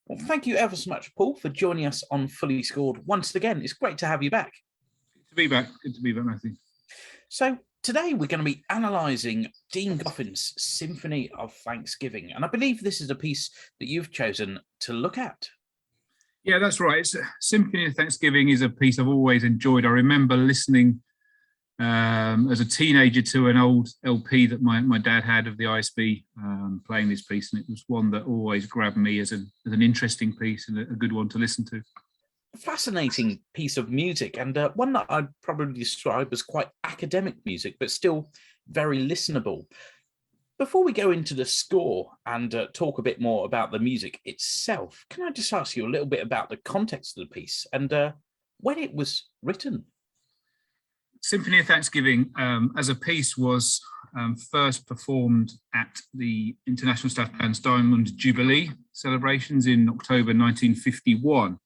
Well, thank you ever so much, Paul, for joining us on Fully Scored once again. It's great to have you back. Good to be back. Good to be back, Matthew. So today we're going to be analysing Dean Goffin's Symphony of Thanksgiving, and I believe this is a piece that you've chosen to look at. Yeah, that's right. Symphony of Thanksgiving is a piece I've always enjoyed. I remember listening as a teenager to an old LP that my dad had of the ISB playing this piece, and it was one that always grabbed me as an interesting piece and a good one to listen to. A fascinating piece of music, and one that I'd probably describe as quite academic music, but still very listenable. Before we go into the score and talk a bit more about the music itself, can I just ask you a little bit about the context of the piece and when it was written? Symphony of Thanksgiving as a piece was first performed at the International Staff Band's Diamond Jubilee celebrations in October 1951.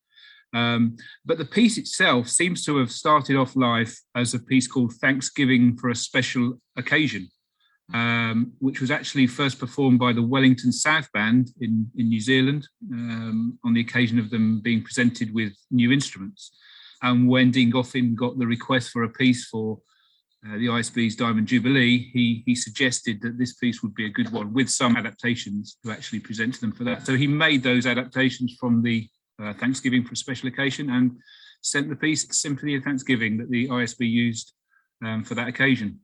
But the piece itself seems to have started off life as a piece called Thanksgiving for a Special Occasion, which was actually first performed by the Wellington South Band in New Zealand on the occasion of them being presented with new instruments. And when Dean Goffin got the request for a piece for the ISB's Diamond Jubilee, he suggested that this piece would be a good one with some adaptations to actually present to them for that. So he made those adaptations from the Thanksgiving for a Special Occasion and sent the piece Symphony of Thanksgiving that the ISB used for that occasion.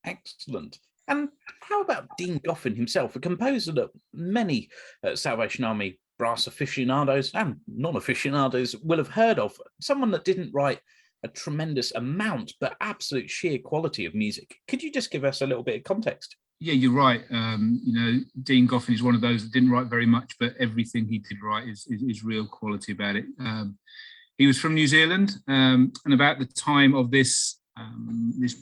Excellent. And how about Dean Goffin himself, a composer that many Salvation Army brass aficionados and non-aficionados will have heard of, someone that didn't write a tremendous amount, but absolute sheer quality of music. Could you just give us a little bit of context? Yeah, you're right. Dean Goffin is one of those that didn't write very much, but everything he did write is real quality about it. He was from New Zealand, and about the time of this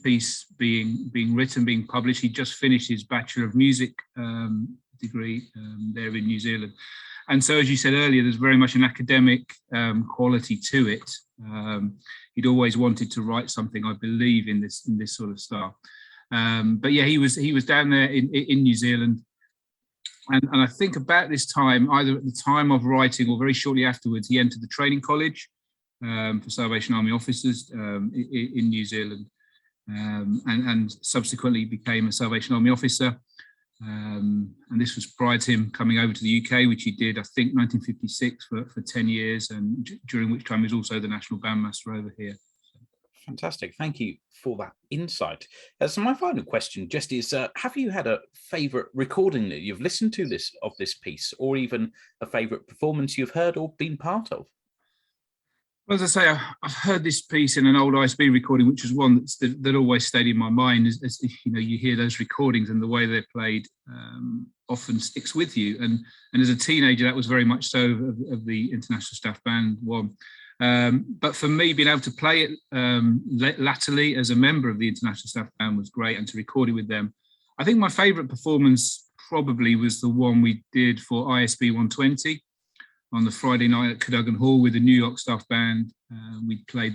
piece being written, being published, he just finished his Bachelor of Music degree there in New Zealand. And so, as you said earlier, there's very much an academic quality to it. He'd always wanted to write something, I believe, in this sort of style. But yeah, he was down there in New Zealand, and I think about this time, either at the time of writing or very shortly afterwards, he entered the training college for Salvation Army officers in New Zealand, and subsequently became a Salvation Army officer. And this was prior to him coming over to the UK, which he did, I think, 1956 for 10 years, and during which time he was also the National Bandmaster over here. Fantastic. Thank you for that insight. So my final question just is, have you had a favourite recording that you've listened to of this piece, or even a favourite performance you've heard or been part of? Well, as I say, I've heard this piece in an old ISB recording, which is one that always stayed in my mind. As you hear those recordings and the way they're played often sticks with you. And as a teenager, that was very much so of the International Staff Band one. But for me, being able to play it latterly as a member of the International Staff Band was great, and to record it with them. I think my favourite performance probably was the one we did for ISB 120 on the Friday night at Cadogan Hall with the New York Staff Band. We played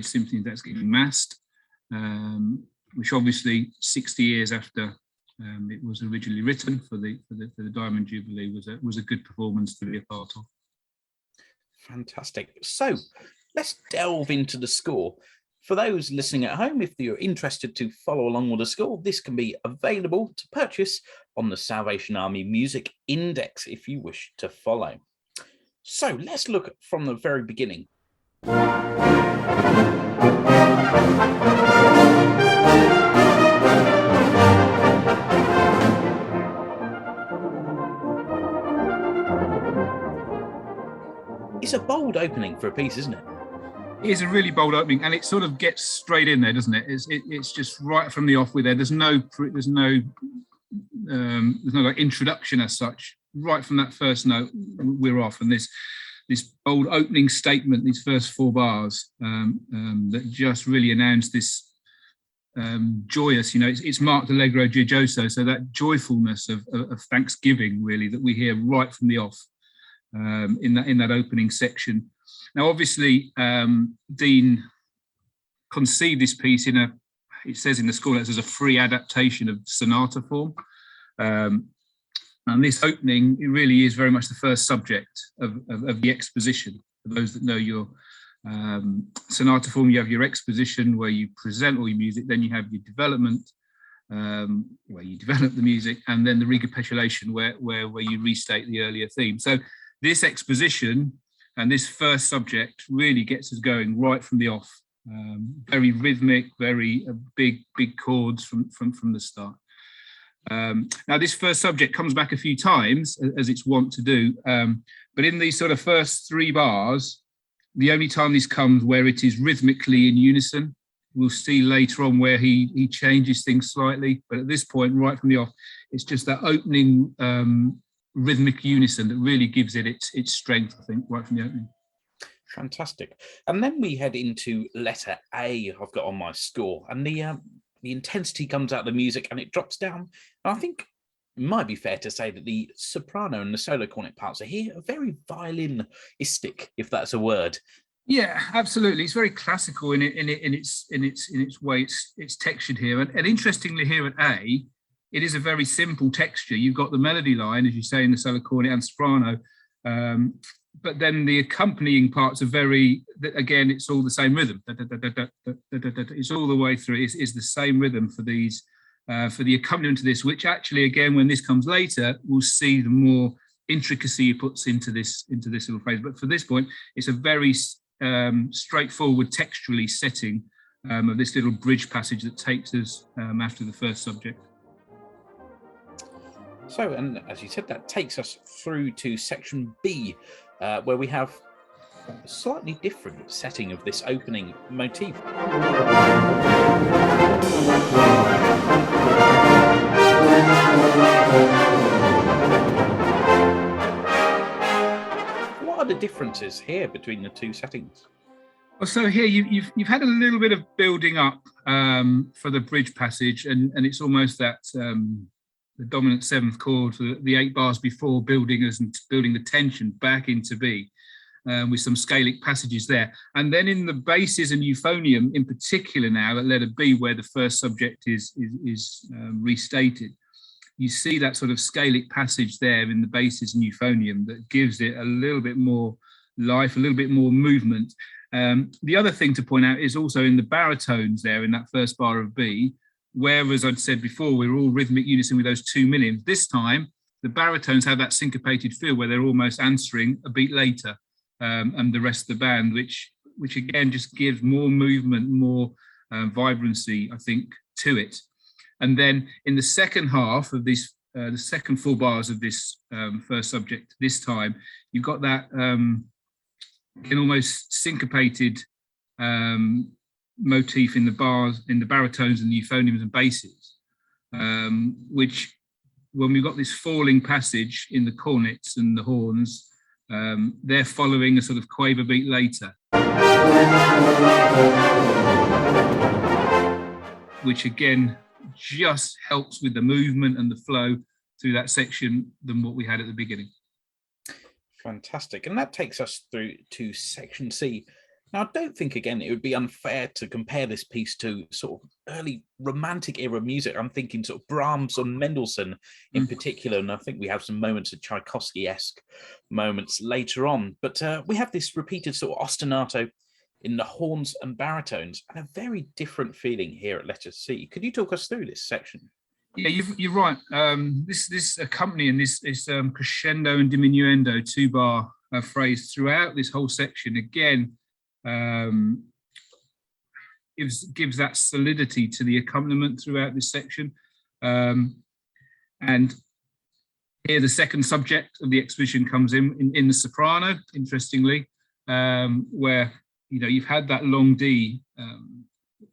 Symphony of Thanksgiving Massed, which obviously 60 years after it was originally written for the Diamond Jubilee was a good performance to be a part of. Fantastic. So let's delve into the score. For those listening at home, if you're interested to follow along with the score, this can be available to purchase on the Salvation Army Music Index if you wish to follow. So let's look from the very beginning. It's a bold opening for a piece, isn't it? It is a really bold opening, and it sort of gets straight in there, doesn't it? It's just right from the off with there. There's no like introduction as such. Right from that first note, we're off, and this bold opening statement, these first four bars that just really announce this joyous, it's marked allegro gioioso, so that joyfulness of Thanksgiving, really, that we hear right from the off in that opening section. Now, obviously, Dean conceived this piece it says in the score notes as a free adaptation of sonata form. And this opening, it really is very much the first subject of the exposition. For those that know your sonata form, you have your exposition where you present all your music, then you have your development, where you develop the music, and then the recapitulation where you restate the earlier theme. So this exposition and this first subject really gets us going right from the off. Very rhythmic, very big chords from the start. Now this first subject comes back a few times, as it's wont to do, but in these sort of first 3 bars, the only time this comes where it is rhythmically in unison. We'll see later on where he changes things slightly, but at this point, right from the off, it's just that opening rhythmic unison that really gives it its strength, I think, right from the opening. Fantastic. And then we head into letter A I've got on my score, and the intensity comes out of the music and it drops down. And I think it might be fair to say that the soprano and the solo cornet parts are here are very violinistic, if that's a word. Yeah, absolutely. It's very classical in its way. It's textured here, and interestingly, here at A, it is a very simple texture. You've got the melody line, as you say, in the solo cornet and soprano, but then the accompanying parts are very. Again, it's all the same rhythm. It's all the way through. It's the same rhythm for these, for the accompaniment to this. Which actually, again, when this comes later, we'll see the more intricacy he puts into this little phrase. But for this point, it's a very straightforward textually setting of this little bridge passage that takes us after the first subject. So, and as you said, that takes us through to section B, where we have a slightly different setting of this opening motif. What are the differences here between the 2 settings? Well, so here you've had a little bit of building up for the bridge passage, and it's almost that the dominant 7th chord for the 8 bars before, building the tension back into B, with some scalic passages there. And then in the basses and euphonium in particular now at letter B, where the first subject is restated, you see that sort of scalic passage there in the basses and euphonium that gives it a little bit more life, a little bit more movement. The other thing to point out is also in the baritones there in that first bar of B, where, as I'd said before, we're all rhythmic unison with those 2 millions. This time, the baritones have that syncopated feel where they're almost answering a beat later, and the rest of the band, which again just gives more movement, more vibrancy, I think, to it. And then in the second half of this, the second 4 bars of this first subject, this time, you've got that an almost syncopated motif in the bars, in the baritones and the euphoniums and basses, which, when we've got this falling passage in the cornets and the horns, they're following a sort of quaver beat later, which again just helps with the movement and the flow through that section than what we had at the beginning. Fantastic. And that takes us through to section C. Now, I don't think, again, it would be unfair to compare this piece to sort of early Romantic era music. I'm thinking sort of Brahms or Mendelssohn in particular, and I think we have some moments of Tchaikovsky-esque moments later on. But we have this repeated sort of ostinato in the horns and baritones, and a very different feeling here at letter C. Could you talk us through this section? Yeah, you're right. This accompanying this crescendo and diminuendo 2-bar phrase throughout this whole section again gives that solidity to the accompaniment throughout this section. And here the second subject of the exposition comes in the soprano, interestingly, where you've had that long D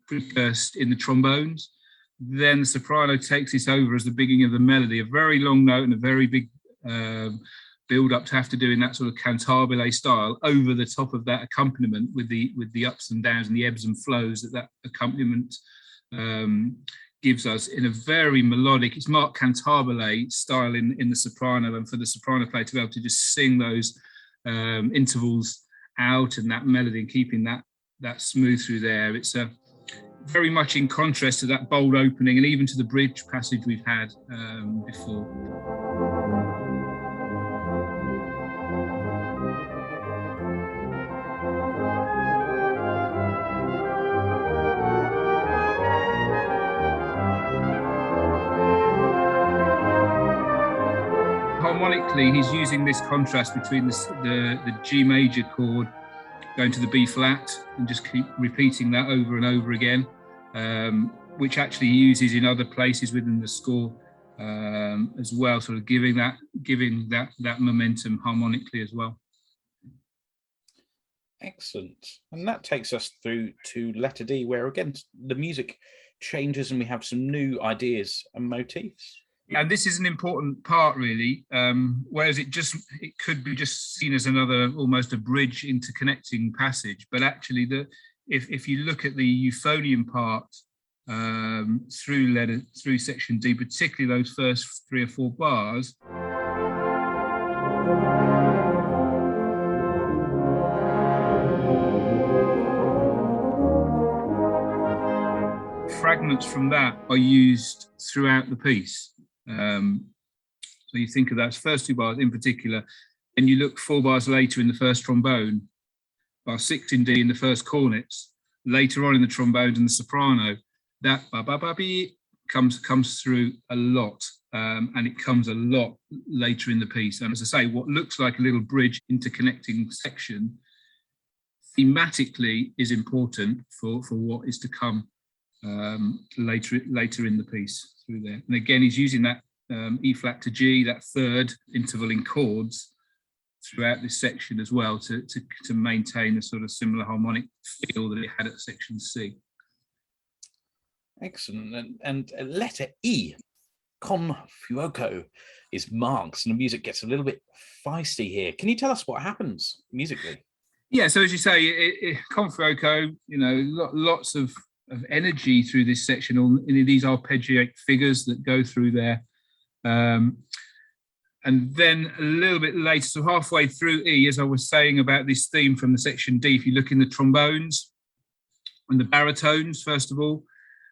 precursed in the trombones. Then the soprano takes this over as the beginning of the melody, a very long note and a very big build up to have to do in that sort of cantabile style over the top of that accompaniment with the ups and downs and the ebbs and flows that accompaniment gives us in a very melodic, it's marked cantabile style in the soprano, and for the soprano player to be able to just sing those intervals out and that melody and keeping that smooth through there, it's a very much in contrast to that bold opening and even to the bridge passage we've had before. thematically, he's using this contrast between the G major chord going to the B flat and just keep repeating that over and over again, which actually he uses in other places within the score as well, sort of giving that momentum harmonically as well. Excellent. And that takes us through to letter D, where again the music changes and we have some new ideas and motifs. Yeah, and this is an important part, really. Whereas it could be just seen as another, almost a bridge interconnecting passage. But actually, if you look at the euphonium part through section D, particularly those first 3 or 4 bars, fragments from that are used throughout the piece. So you think of those first 2 bars in particular, and you look 4 bars later in the first trombone, bar 6 in D in the first cornets, later on in the trombones and the soprano, that ba-ba-ba-bee comes through a lot, and it comes a lot later in the piece. And as I say, what looks like a little bridge interconnecting section thematically is important for what is to come later in the piece through there. And again, he's using that E flat to G, that third interval in chords throughout this section as well to maintain a sort of similar harmonic feel that it had at section C. Excellent. And letter E, con fuoco, is Marx, and the music gets a little bit feisty here. Can you tell us what happens musically? Yeah, so as you say, con fuoco, lots of energy through this section, all these arpeggiatic figures that go through there. And then a little bit later, so halfway through E, as I was saying about this theme from the section D, if you look in the trombones and the baritones, first of all,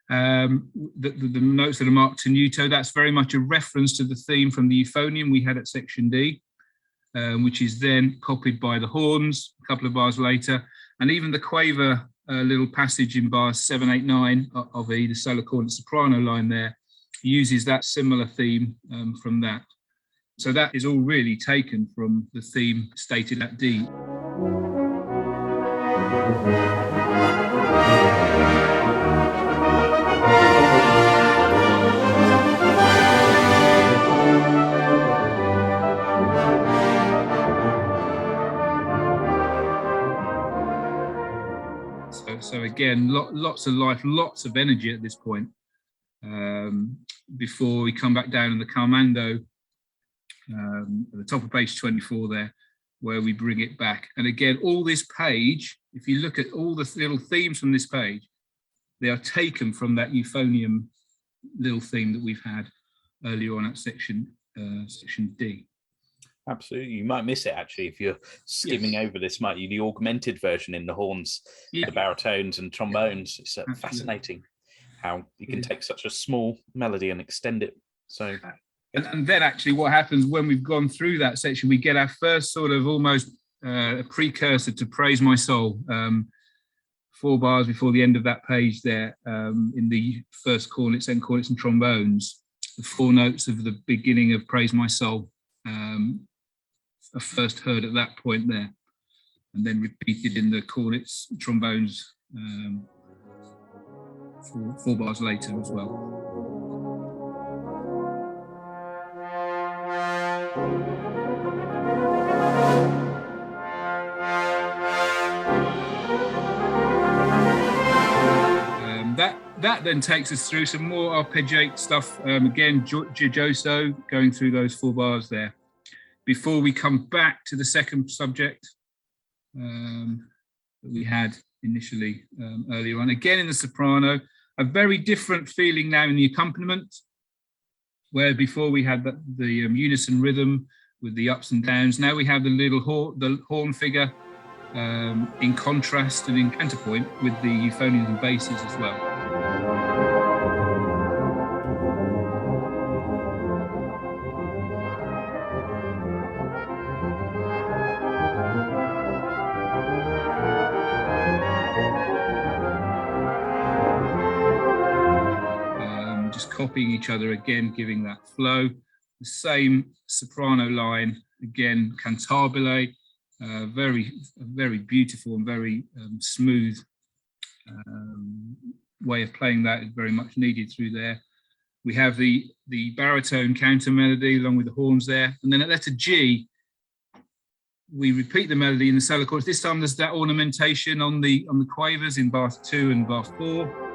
the notes that are marked tenuto, that's very much a reference to the theme from the euphonium we had at section D, which is then copied by the horns a couple of bars later. And even the quaver little passage in bars 7, 8, 9 of E, the solo cornet soprano line there, uses that similar theme from that. So that is all really taken from the theme stated at D. So again, lots of life, lots of energy at this point. Before we come back down in the Calmando, at the top of page 24 there, where we bring it back. And again, all this page, if you look at all the little themes from this page, they are taken from that euphonium little theme that we've had earlier on at section D. Absolutely. You might miss it, actually, if you're skimming over this, might you? The augmented version in the horns, the baritones and trombones. It's fascinating how you can take such a small melody and extend it. So, and then actually what happens when we've gone through that section, we get our first sort of almost a precursor to Praise My Soul, 4 bars before the end of that page there, in the first cornets, end cornets and trombones, the 4 notes of the beginning of Praise My Soul are first heard at that point there, and then repeated in the cornets, trombones, 4 bars later as well. That then takes us through some more arpeggiate stuff. Again, Giorgioso going through those 4 bars there. Before we come back to the second subject that we had initially earlier on. Again in the soprano, a very different feeling now in the accompaniment, where before we had the unison rhythm with the ups and downs. Now we have the horn figure in contrast and in counterpoint with the euphoniums and basses as well. Copying each other again, giving that flow. the same soprano line, again, cantabile, very beautiful and very smooth way of playing that is very much needed through there. We have the baritone counter melody along with the horns there. And then at letter G, we repeat the melody in the solo chorus. This time there's that ornamentation on the quavers in bar 2 and bar 4.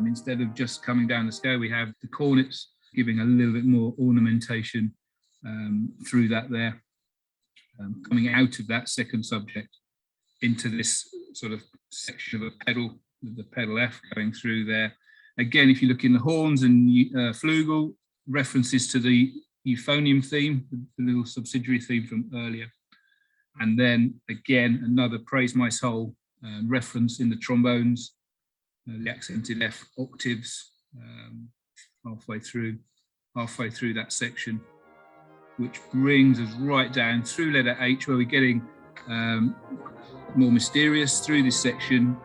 Instead of just coming down the scale, we have the cornets giving a little bit more ornamentation through that there, coming out of that second subject into this sort of section of a pedal, with the pedal F going through there. Again, if you look in the horns and flugel, references to the euphonium theme, the little subsidiary theme from earlier. And then again, another Praise My Soul reference in the trombones, the accented F octaves halfway through that section, which brings us right down through letter H, where we're getting more mysterious through this section.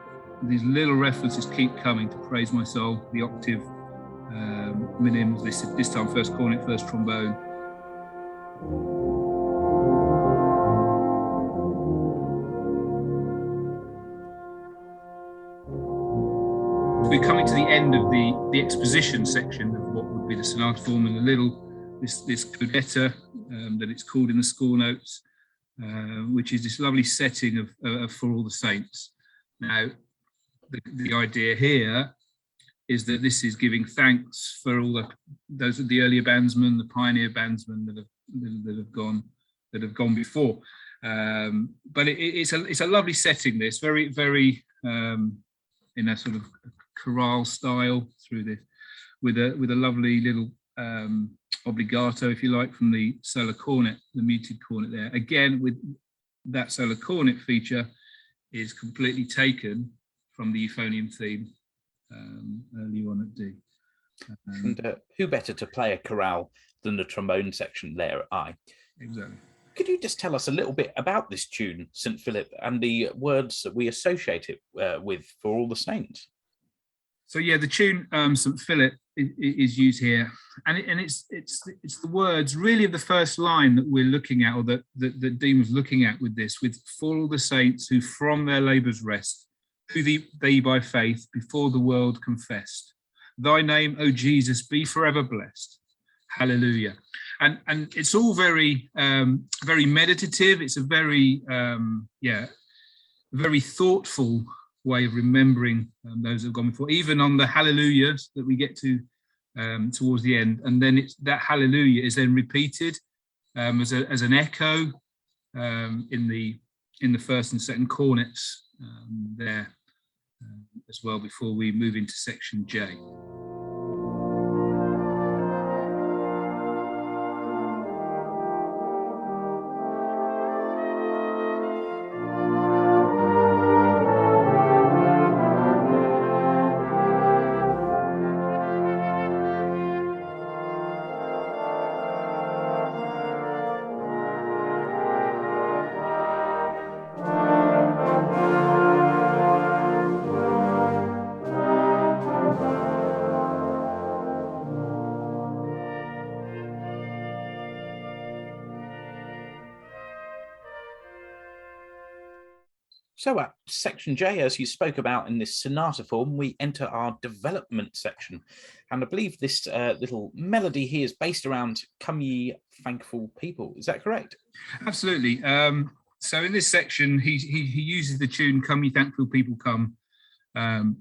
These little references keep coming to Praise My Soul, the octave minims, this time first cornet, first trombone. We're coming to the end of the exposition section of what would be the sonata form, and this codetta that it's called in the score notes, which is this lovely setting of For All the Saints. Now, the idea here is that this is giving thanks for all those of the earlier bandsmen, the pioneer bandsmen that have gone before. But it's a lovely setting. This very in a sort of chorale style through this, with a lovely little obligato, if you like, from the solo cornet, the muted cornet there. Again, with that solo cornet feature is completely taken from the euphonium theme early on at D. And who better to play a chorale than the trombone section there at I? Exactly. Could you just tell us a little bit about this tune, St. Philip, and the words that we associate it with, For All the Saints? So yeah, the tune St. Philip is used here, and it's the words really of the first line that we're looking at, or that Dean was looking at with this, with For all the saints who from their labours rest, who they by faith before the world confessed. Thy name, O Jesus, be forever blessed. Hallelujah. And it's all very meditative. It's a very very thoughtful way of remembering those that have gone before, even on the hallelujahs that we get to towards the end. And then it's that hallelujah is then repeated as an echo in the first and second cornets there as well, before we move into section J. So at section J, as you spoke about in this sonata form, we enter our development section. And I believe this little melody here is based around Come Ye Thankful People. Is that correct? Absolutely. So in this section, he uses the tune Come Ye Thankful People Come. And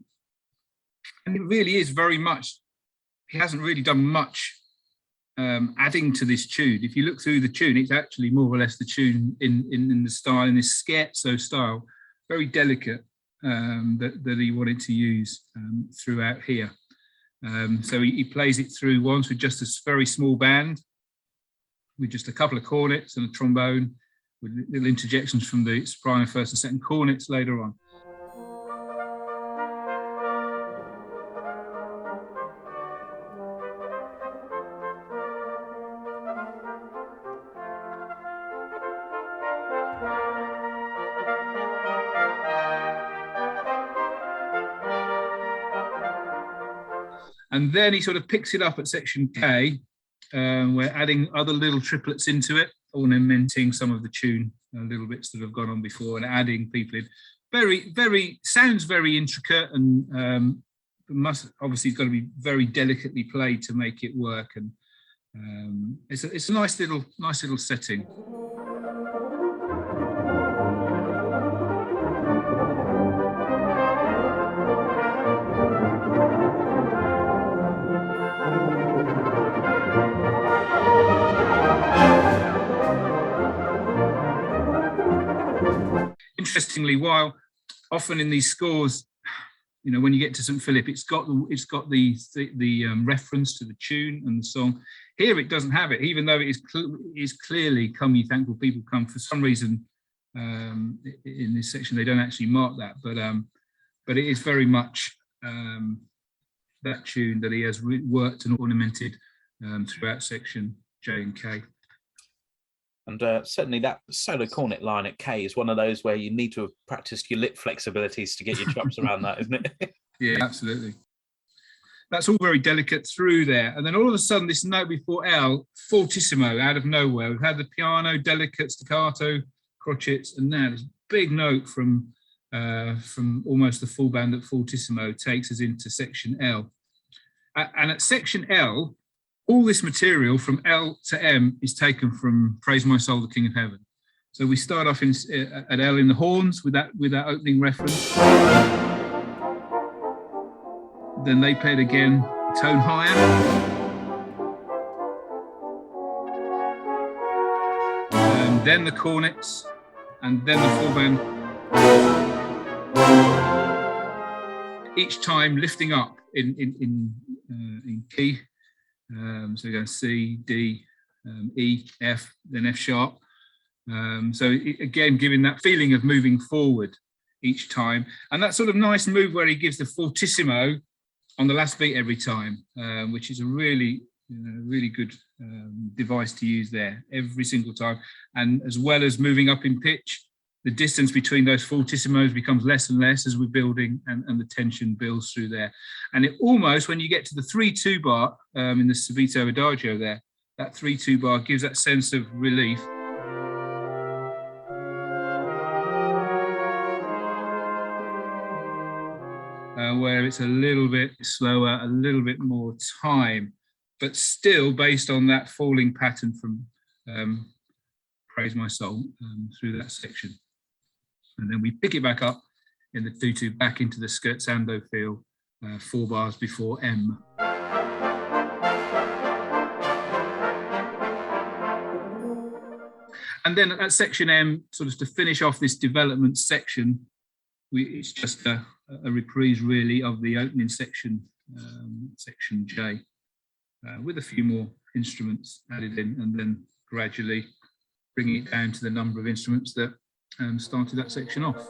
it really is very much, he hasn't really done much adding to this tune. If you look through the tune, it's actually more or less the tune in the style, in this scherzo style, very delicate, that he wanted to use throughout here. So he plays it through once with just a very small band, with just a couple of cornets and a trombone, with little interjections from the soprano first and second cornets later on. And then he sort of picks it up at section K. We're adding other little triplets into it, ornamenting some of the tune, little bits that have gone on before, and adding people in. Sounds very intricate, and obviously it's got to be very delicately played to make it work. And it's a nice little setting. Interestingly, while often in these scores, you know, when you get to St. Philip, it's got the reference to the tune and the song. Here it doesn't have it, even though it is clearly "Come Ye Thankful People Come." For some reason, in this section they don't actually mark that, but it is very much that tune that he has worked and ornamented throughout section J and K. And certainly that solo cornet line at K is one of those where you need to have practiced your lip flexibilities to get your chops around that, isn't it? Yeah, absolutely. That's all very delicate through there. And then all of a sudden, this note before L, fortissimo, out of nowhere. We've had the piano, delicate, staccato, crotchets, and now this big note from almost the full band at fortissimo takes us into section L. And at section L, all this material from L to M is taken from Praise My Soul, the King of Heaven. So we start off at L in the horns with that opening reference. Then they play it again, a tone higher. And then the cornets, and then the full band. Each time lifting up in key. So we go C, D, E, F, then F sharp. So again, giving that feeling of moving forward each time. And that sort of nice move where he gives the fortissimo on the last beat every time, which is a really good device to use there every single time. And as well as moving up in pitch, the distance between those fortissimos becomes less and less as we're building, and the tension builds through there. And it almost, when you get to the 3-2 bar in the subito adagio there, that 3-2 bar gives that sense of relief. Where it's a little bit slower, a little bit more time, but still based on that falling pattern from Praise My Soul through that section. And then we pick it back up in the 2-2 back into the scherzando feel, 4 bars before M. And then at section M, sort of to finish off this development section, it's just a reprise really of the opening section, section J, with a few more instruments added in, and then gradually bringing it down to the number of instruments that started that section off.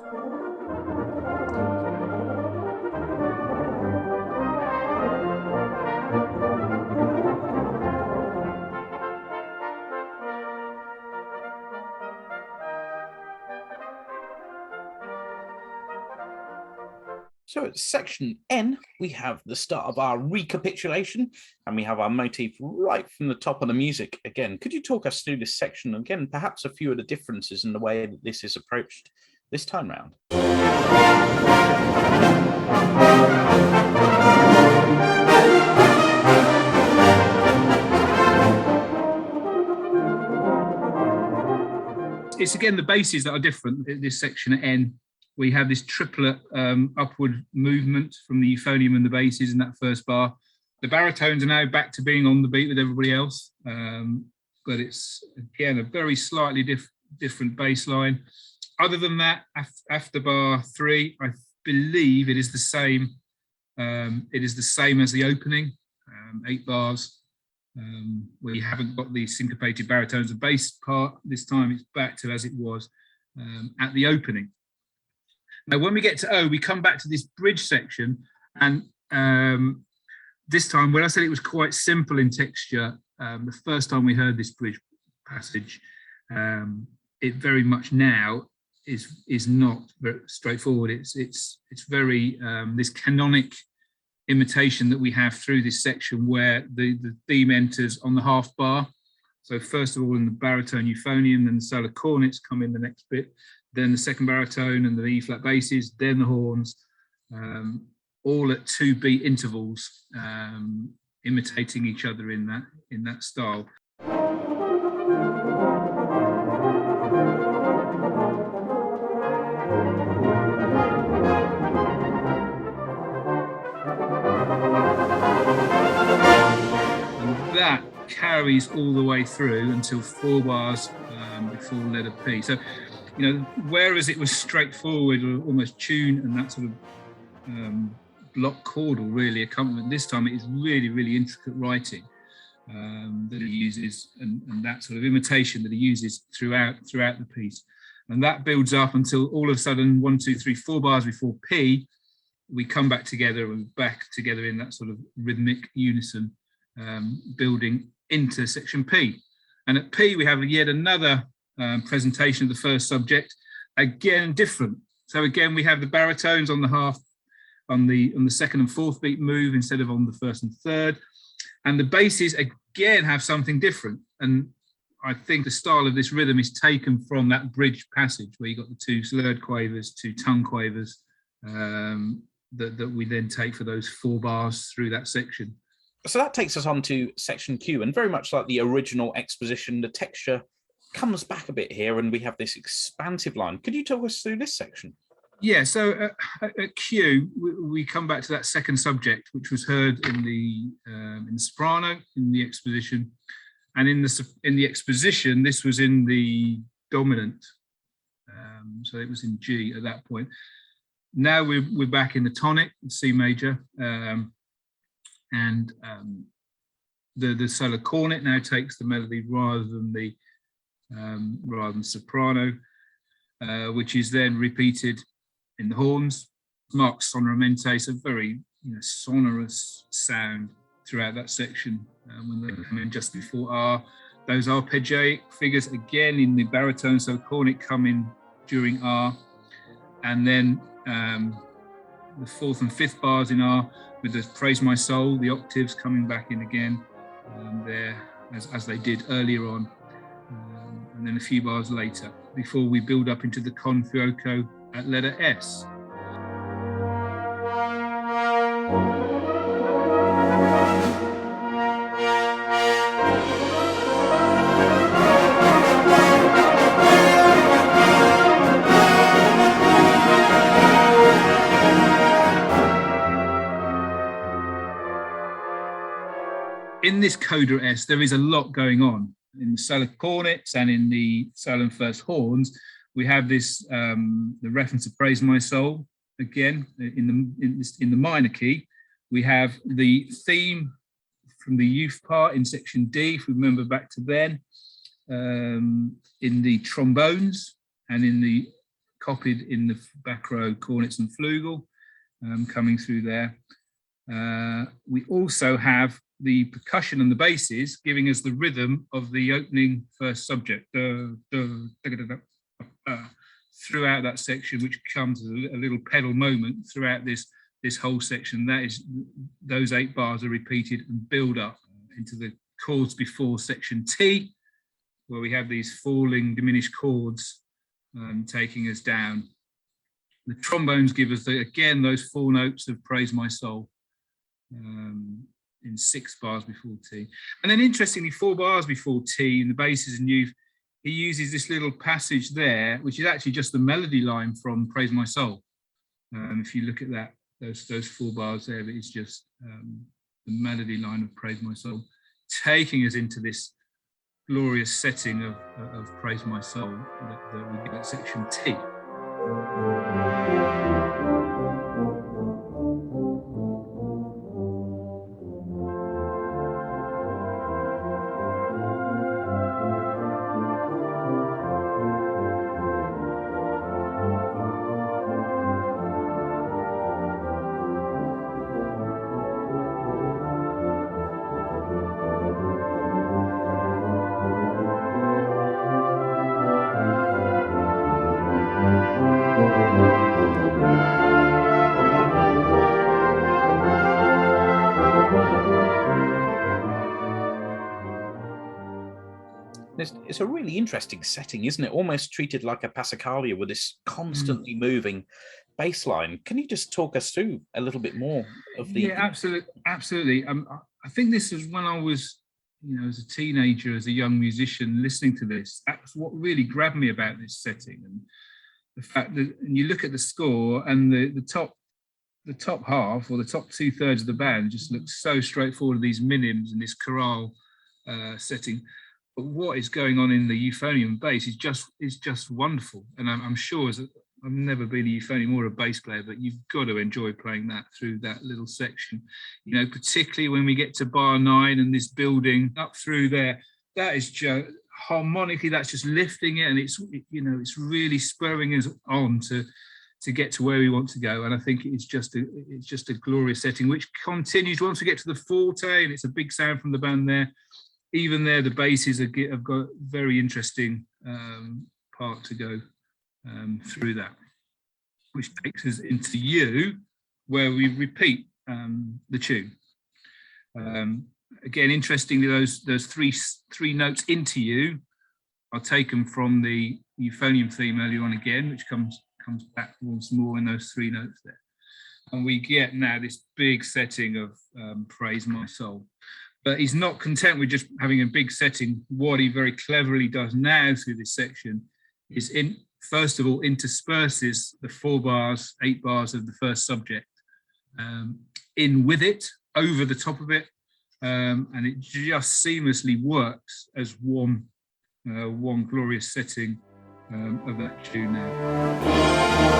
So at section N, we have the start of our recapitulation, and we have our motif right from the top of the music. Again, could you talk us through this section again, perhaps a few of the differences in the way that this is approached this time round? It's again the basses that are different. This section at N, we have this triplet upward movement from the euphonium and the basses in that first bar. The baritones are now back to being on the beat with everybody else, but it's again a very slightly different bass line. Other than that, after bar 3, I believe it is the same. It is the same as the opening, 8 bars, where you haven't got the syncopated baritones and bass part. This time it's back to as it was at the opening. Now, when we get to O, we come back to this bridge section, and this time, when I said it was quite simple in texture, the first time we heard this bridge passage, it very much now is not very straightforward. It's very this canonic imitation that we have through this section, where the theme enters on the half bar. So first of all, in the baritone euphonium, then the solo cornets come in the next bit, then the second baritone and the E flat basses, then the horns, all at 2 beat intervals, imitating each other in that style. And that carries all the way through until 4 bars before letter P. So, whereas it was straightforward or almost tune and that sort of block chordal really accompaniment, this time it is really, really intricate writing that he uses, and that sort of imitation that he uses throughout the piece. And that builds up until all of a sudden 1, 2, 3, 4 bars before P, we come back together and back together in that sort of rhythmic unison, building into section P. And at P we have yet another presentation of the first subject, again different. So again we have the baritones on the half, on the second and fourth beat move instead of on the first and third, and the basses again have something different. And I think the style of this rhythm is taken from that bridge passage where you got the 2 slurred quavers, 2 tongue quavers, that we then take for those 4 bars through that section. So that takes us on to section Q, and very much like the original exposition, the texture comes back a bit here and we have this expansive line. Could you talk us through this section? Yeah, so at Q, we come back to that second subject, which was heard in the soprano, in the exposition. And in the exposition, this was in the dominant. So it was in G at that point. Now we're back in the tonic, C major. And the solo cornet now takes the melody rather than soprano, which is then repeated in the horns. Marks sonoramente, so very sonorous sound throughout that section. When they come in just before R, those arpeggiatic figures again in the baritone, so cornet come in during R, and then the 4th and 5th bars in R with the Praise My Soul, the octaves coming back in again there as they did earlier on, and then a few bars later before we build up into the con fuoco at letter S. In this coda S, there is a lot going on. In the solo cornets and in the solo and first horns, we have this the reference to Praise My Soul again in the minor key. We have the theme from the youth part in section D, if we remember back to then, in the trombones and in the copied in the back row cornets and flugel coming through there. We also have the percussion and the basses giving us the rhythm of the opening first subject throughout that section, which comes as a little pedal moment throughout this whole section. That is, those 8 bars are repeated and build up into the chords before section T, where we have these falling diminished chords taking us down. The trombones give us again those 4 notes of Praise My Soul. In 6 bars before T. And then interestingly, 4 bars before T in the basses and youth, he uses this little passage there, which is actually just the melody line from Praise My Soul. If you look at that, those 4 bars there, it's just the melody line of Praise My Soul, taking us into this glorious setting of Praise My Soul that we get at section T. It's a really interesting setting, isn't it? Almost treated like a Passacaglia with this constantly moving bass line. Can you just talk us through a little bit more of the... Yeah, absolutely. I think this was when I was, as a teenager, as a young musician, listening to this. That's what really grabbed me about this setting, and the fact that, and you look at the score, and the top half, or the top 2/3 of the band, just looks so straightforward with these minims and this chorale setting. But what is going on in the euphonium bass is just wonderful. And I'm sure, I've never been a euphonium or a bass player, but you've got to enjoy playing that through that little section. Particularly when we get to bar 9 and this building up through there, that is just harmonically, that's just lifting it, and it's really spurring us on to get to where we want to go. And I think it's just a glorious setting, which continues once we get to the forte, and it's a big sound from the band there. Even there, the basses have got a very interesting part to go through that, which takes us into U, where we repeat the tune. Again, interestingly, those three notes into U are taken from the euphonium theme earlier on again, which comes back once more in those 3 notes there. And we get now this big setting of Praise My Soul. But he's not content with just having a big setting. What he very cleverly does now through this section is, first of all, intersperses the 8 bars of the first subject in with it, over the top of it, and it just seamlessly works as one glorious setting of that tune now.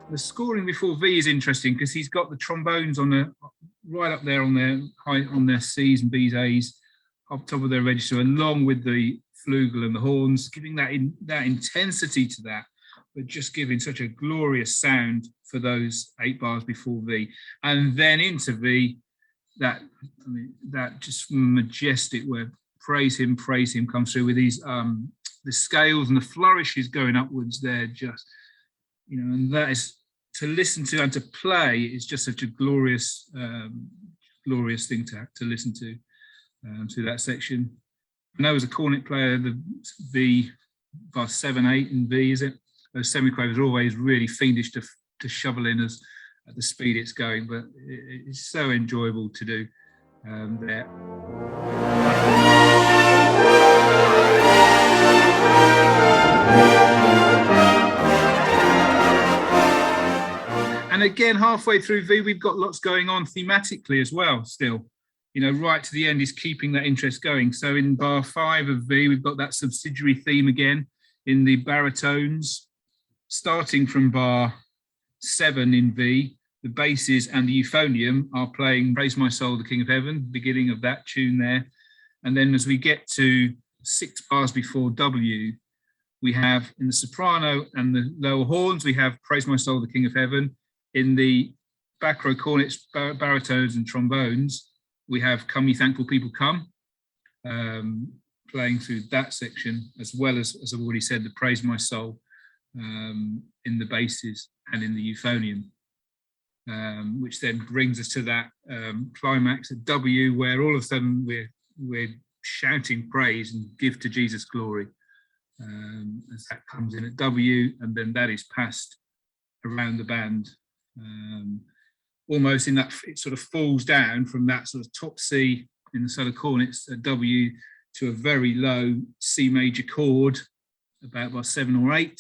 The scoring before V is interesting because he's got the trombones right up there on their C's and B's, A's, up top of their register, along with the flugel and the horns, giving that intensity to that, but just giving such a glorious sound for those 8 bars before V, and then into V, that just majestic where praise him comes through with these the scales and the flourishes going upwards there, just and that is, to listen to and to play is just such a glorious thing to listen to that section. I know as a cornet player, the V bar 7, 8 and V, is it? Those semiquavers are always really fiendish to shovel in us at the speed it's going, but it's so enjoyable to do there. And again, halfway through V, we've got lots going on thematically as well still. Right to the end is keeping that interest going. So in bar 5 of V, we've got that subsidiary theme again in the baritones. Starting from bar 7 in V, the basses and the euphonium are playing Praise My Soul, the King of Heaven, beginning of that tune there. And then as we get to 6 bars before W, we have in the soprano and the lower horns, we have Praise My Soul, the King of Heaven. In the back row cornets, baritones and trombones, we have Come Ye Thankful People Come, playing through that section, as well as I've already said, the Praise My Soul in the basses and in the euphonium, which then brings us to that climax at W, where all of a sudden we're shouting praise and give to Jesus glory, as that comes in at W, and then that is passed around the band. Almost in that, it sort of falls down from that sort of top C in the solo cornets at W to a very low C major chord, about by 7 or 8,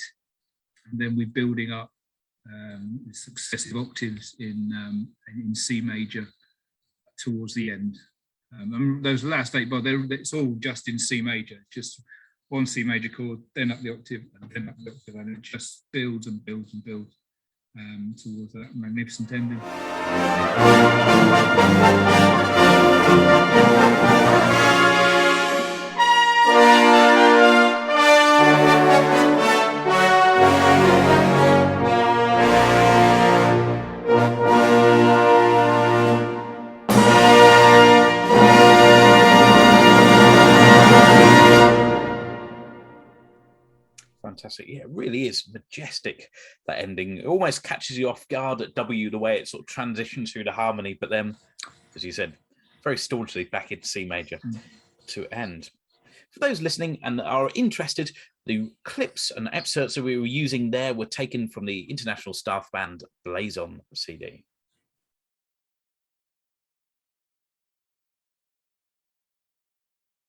and then we're building up successive octaves in C major towards the end. And those last 8 bars, it's all just in C major, just one C major chord, then up the octave, and then up the octave, and it just builds and builds and builds. towards that magnificent ending. Fantastic. Yeah, it really is majestic, that ending. It almost catches you off guard at W, the way it sort of transitions through the harmony, but then, as you said, very staunchly back into C major to end. For those listening and are interested, the clips and excerpts that we were using there were taken from the international staff band Blazon CD.